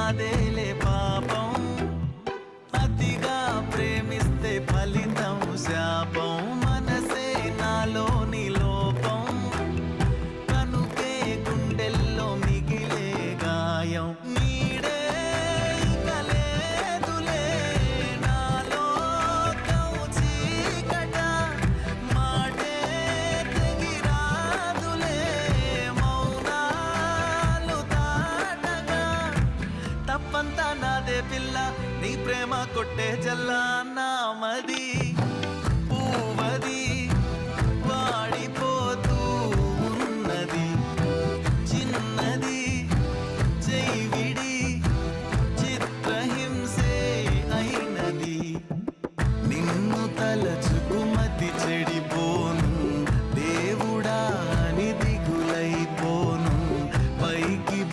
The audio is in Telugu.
నాదేలే పాపం అతిగా ప్రేమిస్తే ఫలితం శాపం మనసే నాలోని లోపం కనుకే గుండెల్లో మిగిలే గాయం నీడే ఇక లేదులే నాలో చీకట మాటే తెగిరాదులే మౌనాలు దాటగా తప్పంతా నాదే పిల్ల నీ ప్రేమ కొట్టే జల్లా నా మది